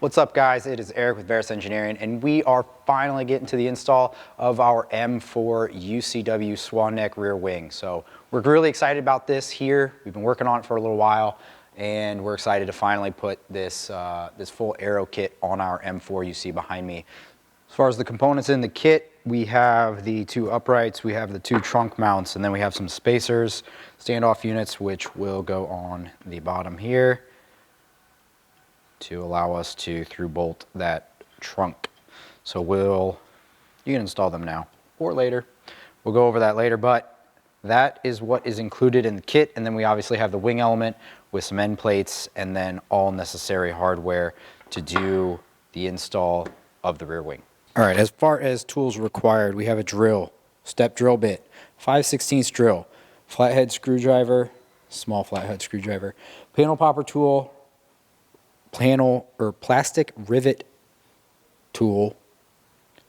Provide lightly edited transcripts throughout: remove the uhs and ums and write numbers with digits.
What's up, guys? It is Eric with Veris Engineering, and we are finally getting to the install of our M4 UCW swan neck rear wing. So we're really excited about this here. We've been working on it for a little while, and we're excited to finally put this, this full aero kit on our M4 you see behind me. As far as the components in the kit, we have the two uprights, we have the two trunk mounts, and then we have some spacers, standoff units, which will go on the bottom here to allow us to through bolt that trunk. So you can install them now or later. We'll go over that later, but that is what is included in the kit. And then we obviously have the wing element with some end plates and then all necessary hardware to do the install of the rear wing. All right, as far as tools required, we have a drill, step drill bit, 5/16 drill, flathead screwdriver, small flathead screwdriver, panel popper tool, panel or plastic rivet tool.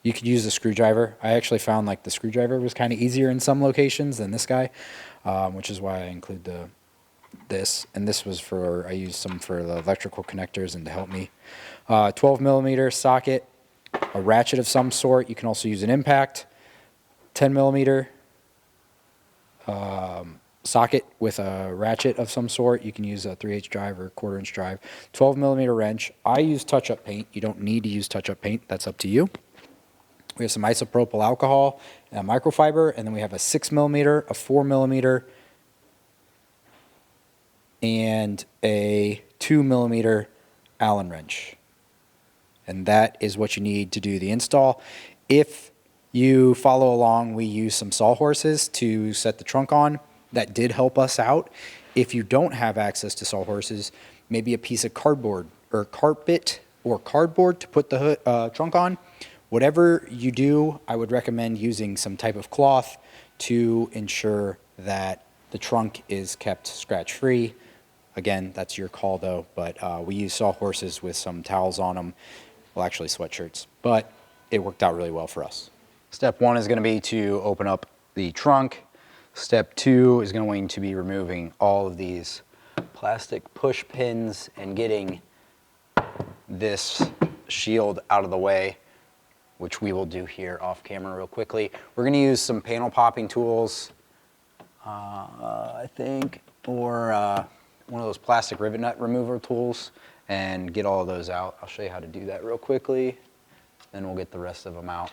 You could use a screwdriver. I actually found like the screwdriver was kind of easier in some locations than this guy, which is why I include this. And this was I used some for the electrical connectors and to help me. 12mm socket, a ratchet of some sort. You can also use an impact. 10mm socket with a ratchet of some sort. You can use a 3/8 drive or 1/4" drive. 12mm wrench. I use touch-up paint. You don't need to use touch-up paint. That's up to you. We have some isopropyl alcohol and a microfiber, and then we have a 6mm, a 4mm, and a 2mm Allen wrench. And that is what you need to do the install. If you follow along, we use some sawhorses to set the trunk on. That did help us out. If you don't have access to sawhorses, maybe a piece of cardboard or carpet or cardboard to put the trunk on. Whatever you do, I would recommend using some type of cloth to ensure that the trunk is kept scratch-free. Again, that's your call though, but we use sawhorses with some towels on them. Well, actually sweatshirts, but it worked out really well for us. Step one is going to be to open up the trunk. Step two is going to be removing all of these plastic push pins and getting this shield out of the way, which we will do here off camera real quickly. We're going to use some panel popping tools, I think, or one of those plastic rivet nut remover tools, and get all of those out. I'll show you how to do that real quickly, then we'll get the rest of them out.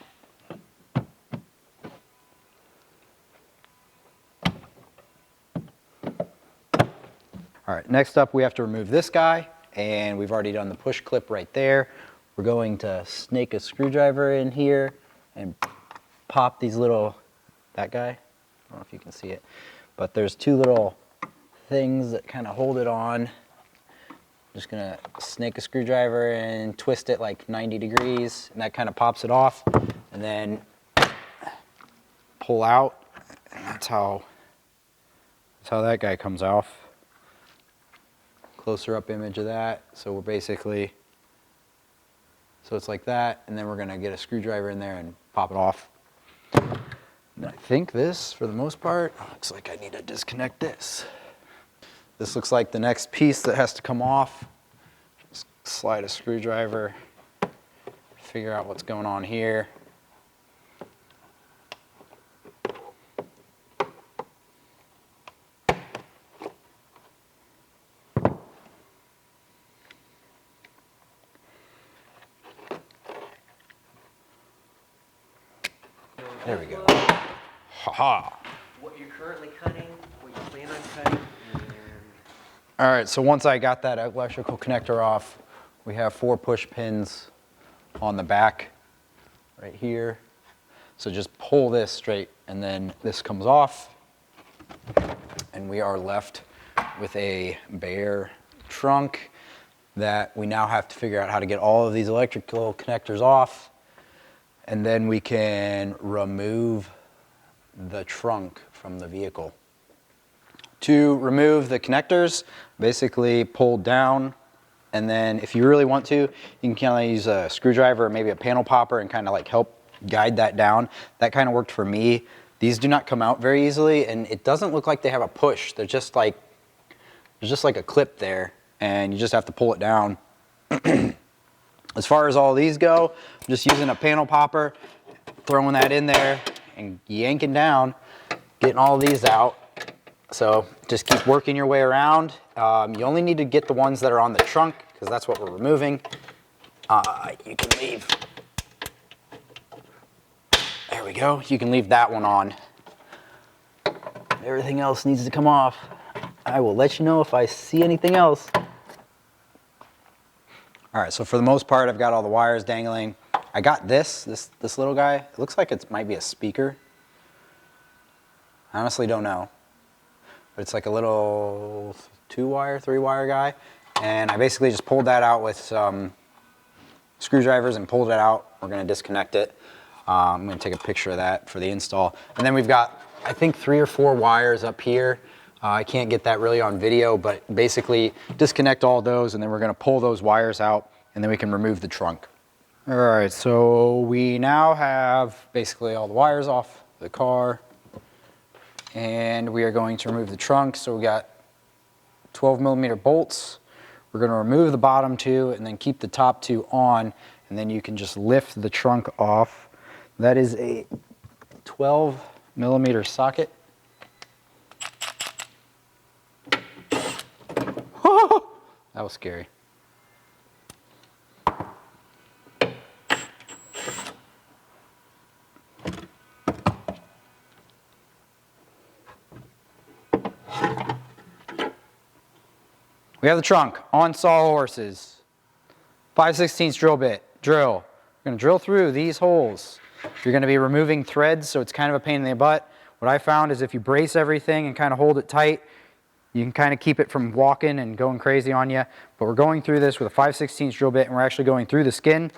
All right, next up we have to remove this guy, and we've already done the push clip right there. We're going to snake a screwdriver in here and pop these that guy, I don't know if you can see it, but there's two little things that kind of hold it on. Just gonna snake a screwdriver and twist it like 90 degrees, and that kind of pops it off, and then pull out, and that's how that guy comes off. Closer up image of that. So it's like that, and then we're gonna get a screwdriver in there and pop it off. And I think this, for the most part, looks like I need to disconnect this. This looks like the next piece that has to come off. Just slide a screwdriver, figure out what's going on here. There we go. Ha-ha. What you're currently cutting, what you plan on cutting, and... All right, so once I got that electrical connector off, we have 4 push pins on the back right here. So just pull this straight, and then this comes off, and we are left with a bare trunk that we now have to figure out how to get all of these electrical connectors off. And then we can remove the trunk from the vehicle. To remove the connectors, basically pull down, and then if you really want to, you can kind of use a screwdriver or maybe a panel popper and kind of like help guide that down. That kind of worked for me. These do not come out very easily, and it doesn't look like they have a push. They're just like, there's just like a clip there, and you just have to pull it down. As far as all these go, I'm just using a panel popper, throwing that in there and yanking down, getting all these out. So just keep working your way around. You only need to get the ones that are on the trunk because that's what we're removing. You can leave, there we go. You can leave that one on. Everything else needs to come off. I will let you know if I see anything else. All right, so for the most part, I've got all the wires dangling. I got this little guy. It looks like it might be a speaker. I honestly don't know. But it's like a little 2-wire, 3-wire guy. And I basically just pulled that out with some screwdrivers and pulled it out. We're gonna disconnect it. I'm gonna take a picture of that for the install. And then we've got, I think, 3 or 4 wires up here. I can't get that really on video, but basically disconnect all those and then we're gonna pull those wires out and then we can remove the trunk. All right, so we now have basically all the wires off the car and we are going to remove the trunk. So we got 12mm bolts. We're gonna remove the bottom 2 and then keep the top 2 on and then you can just lift the trunk off. That is a 12mm socket. That was scary. We have the trunk on sawhorses. 5/16 drill bit, drill. We're gonna drill through these holes. You're gonna be removing threads, so it's kind of a pain in the butt. What I found is if you brace everything and kind of hold it tight, you can kind of keep it from walking and going crazy on you. But we're going through this with a 5/16 drill bit and we're actually going through the skin.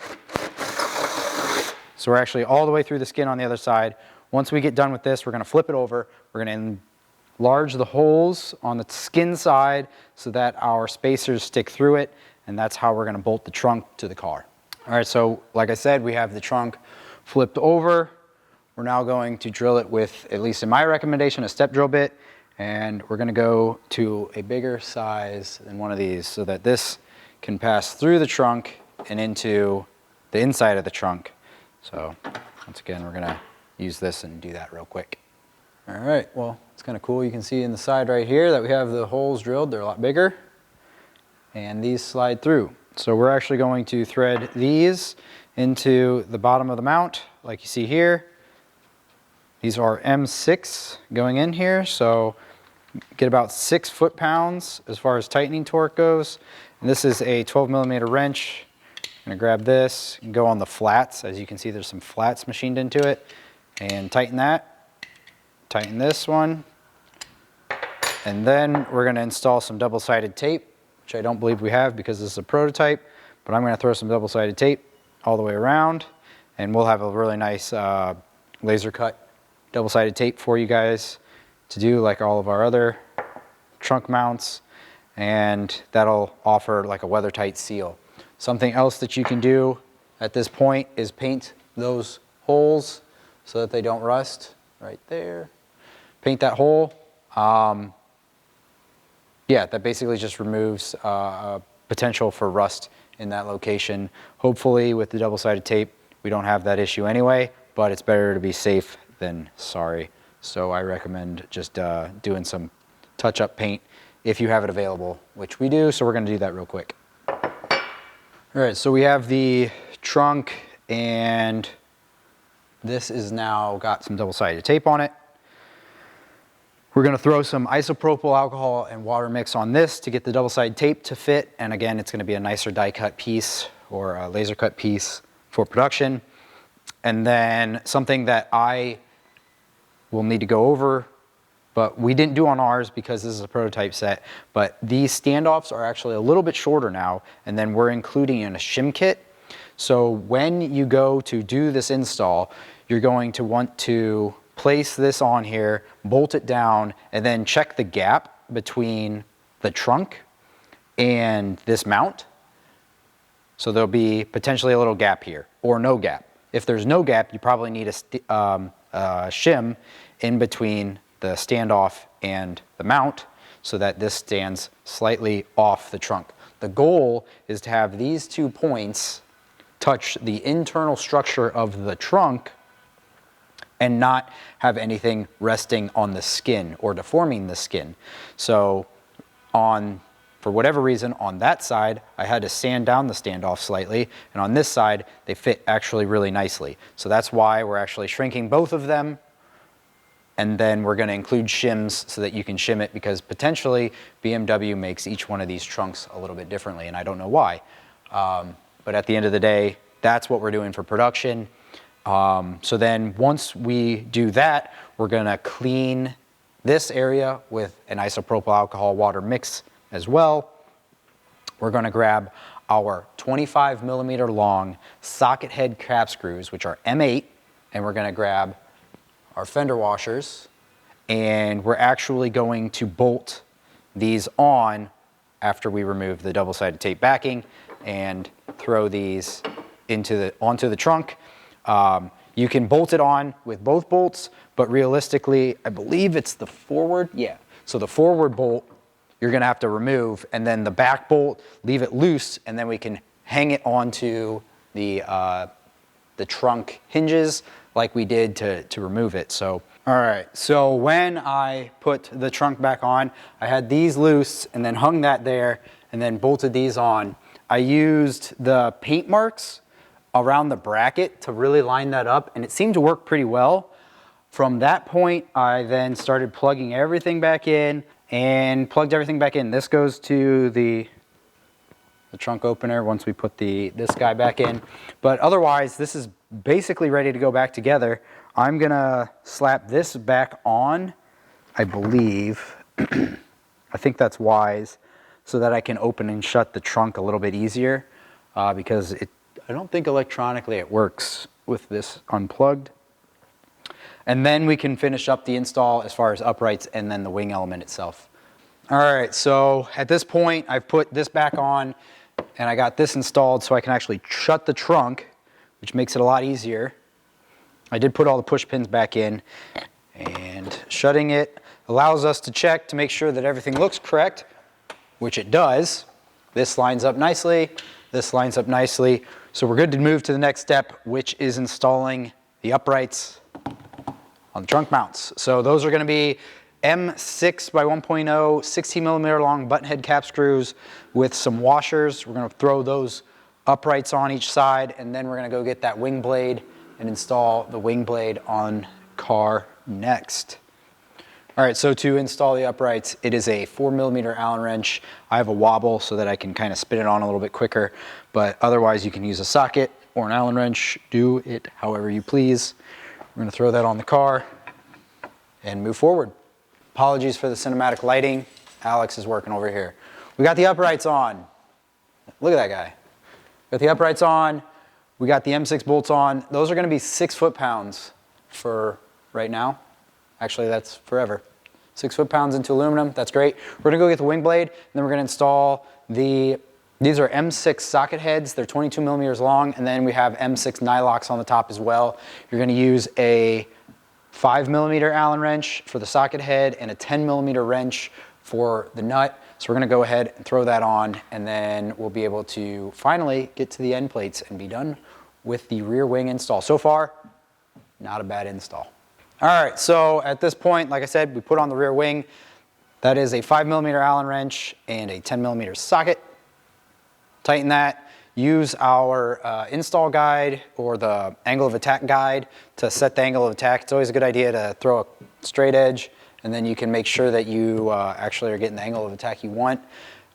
So we're actually all the way through the skin on the other side. Once we get done with this, we're gonna flip it over. We're gonna enlarge the holes on the skin side so that our spacers stick through it. And that's how we're gonna bolt the trunk to the car. All right, so like I said, we have the trunk flipped over. We're now going to drill it with, at least in my recommendation, a step drill bit. And we're gonna go to a bigger size than one of these so that this can pass through the trunk and into the inside of the trunk. So once again, we're gonna use this and do that real quick. All right, well, it's kind of cool. You can see in the side right here that we have the holes drilled. They're a lot bigger and these slide through. So we're actually going to thread these into the bottom of the mount like you see here. These are M6 going in here, so get about 6 foot-pounds as far as tightening torque goes. And this is a 12mm wrench. I'm gonna grab this and go on the flats. As you can see, there's some flats machined into it. And tighten that. Tighten this one. And then we're gonna install some double-sided tape, which I don't believe we have because this is a prototype, but I'm gonna throw some double-sided tape all the way around, and we'll have a really nice laser cut double-sided tape for you guys to do like all of our other trunk mounts, and that'll offer like a weather tight seal. Something else that you can do at this point is paint those holes so that they don't rust right there. Paint that hole. Yeah, that basically just removes potential for rust in that location. Hopefully with the double-sided tape we don't have that issue anyway, but it's better to be safe than sorry. So I recommend just doing some touch-up paint if you have it available, which we do, so we're gonna do that real quick. All right, so we have the trunk and this is now got some double-sided tape on it. We're gonna throw some isopropyl alcohol and water mix on this to get the double-sided tape to fit, and again, it's gonna be a nicer die-cut piece or a laser cut piece for production. And then something that I will need to go over, but we didn't do on ours because this is a prototype set, but these standoffs are actually a little bit shorter now, and then we're including in a shim kit. So when you go to do this install, you're going to want to place this on here, bolt it down, and then check the gap between the trunk and this mount. So there'll be potentially a little gap here, or no gap. If there's no gap, you probably need a shim in between the standoff and the mount so that this stands slightly off the trunk. The goal is to have these 2 points touch the internal structure of the trunk and not have anything resting on the skin or deforming the skin. So for whatever reason, on that side, I had to sand down the standoff slightly, and on this side, they fit actually really nicely. So that's why we're actually shrinking both of them, and then we're gonna include shims so that you can shim it, because potentially BMW makes each one of these trunks a little bit differently, and I don't know why. But at the end of the day, that's what we're doing for production. So then once we do that, we're gonna clean this area with an isopropyl alcohol water mix as well. We're gonna grab our 25 millimeter long socket head cap screws, which are M8, and we're gonna grab our fender washers, and we're actually going to bolt these on after we remove the double-sided tape backing and throw these onto the trunk. You can bolt it on with both bolts, but realistically, I believe it's the forward. Yeah. So the forward bolt, you're gonna have to remove, and then the back bolt, leave it loose, and then we can hang it onto the trunk hinges like we did to remove it. So, all right. So when I put the trunk back on, I had these loose and then hung that there and then bolted these on. I used the paint marks around the bracket to really line that up, and it seemed to work pretty well. From that point, I then started plugging everything back in and plugged everything back in. This goes to the trunk opener once we put this guy back in. But otherwise, this is basically ready to go back together. I'm gonna slap this back on, I believe. I think that's wise, so that I can open and shut the trunk a little bit easier, because I don't think electronically it works with this unplugged. And then we can finish up the install as far as uprights and then the wing element itself. All right, so at this point, I've put this back on and I got this installed so I can actually shut the trunk, which makes it a lot easier. I did put all the push pins back in, and shutting it allows us to check to make sure that everything looks correct, which it does. This lines up nicely, this lines up nicely. So we're good to move to the next step, which is installing the uprights on the trunk mounts. So those are gonna be M6 by 1.0, 16 millimeter long button head cap screws with some washers. We're gonna throw those uprights on each side, and then we're gonna go get that wing blade and install the wing blade on car next. All right, so to install the uprights, it is a 4 millimeter Allen wrench. I have a wobble so that I can kind of spin it on a little bit quicker, but otherwise you can use a socket or an Allen wrench. Do it however you please. We're gonna throw that on the car and move forward. Apologies for the cinematic lighting. Alex is working over here. We got the uprights on. Look at that guy. Got the uprights on. We got the M6 bolts on. Those are gonna be 6 foot-pounds for right now. Actually, that's forever. 6 foot-pounds into aluminum, that's great. We're gonna go get the wing blade, and then we're gonna install these are M6 socket heads. They're 22 millimeters long, and then we have M6 nylocks on the top as well. You're gonna use a 5 millimeter Allen wrench for the socket head and a 10 millimeter wrench for the nut. So we're gonna go ahead and throw that on, and then we'll be able to finally get to the end plates and be done with the rear wing install. So far, not a bad install. All right, so at this point, like I said, we put on the rear wing. That is a 5 millimeter Allen wrench and a 10 millimeter socket. Tighten that. Use our install guide or the angle of attack guide to set the angle of attack. It's always a good idea to throw a straight edge, and then you can make sure that you actually are getting the angle of attack you want.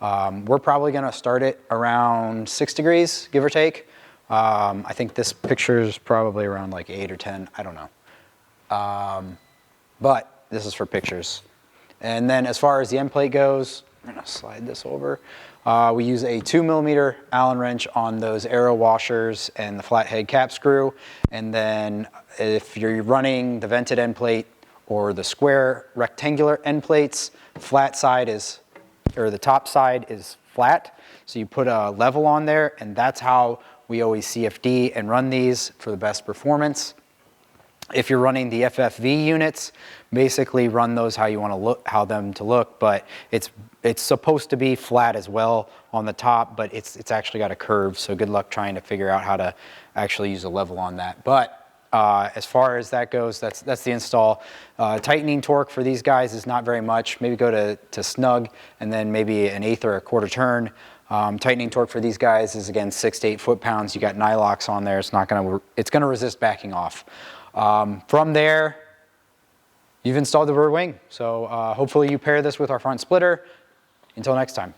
We're probably gonna start it around 6 degrees, give or take. I think this picture is probably around like 8 or 10, I don't know. But this is for pictures. And then as far as the end plate goes, I'm gonna slide this over. We use a 2 millimeter Allen wrench on those arrow washers and the flathead cap screw. And then if you're running the vented end plate or the square rectangular end plates, flat side is, or the top side is flat. So you put a level on there, and that's how we always CFD and run these for the best performance. If you're running the FFV units, basically run those how you want to look, them to look, but it's supposed to be flat as well on the top, but it's actually got a curve, so good luck trying to figure out how to actually use a level on that. But as far as that goes, that's the install. Tightening torque for these guys is not very much. Maybe go to snug and then maybe an 1/8 or a 1/4 turn. Tightening torque for these guys is again 6 to 8 foot-pounds. You got nylocks on there. It's gonna resist backing off. From there, you've installed the rear wing. So hopefully you pair this with our front splitter. Until next time.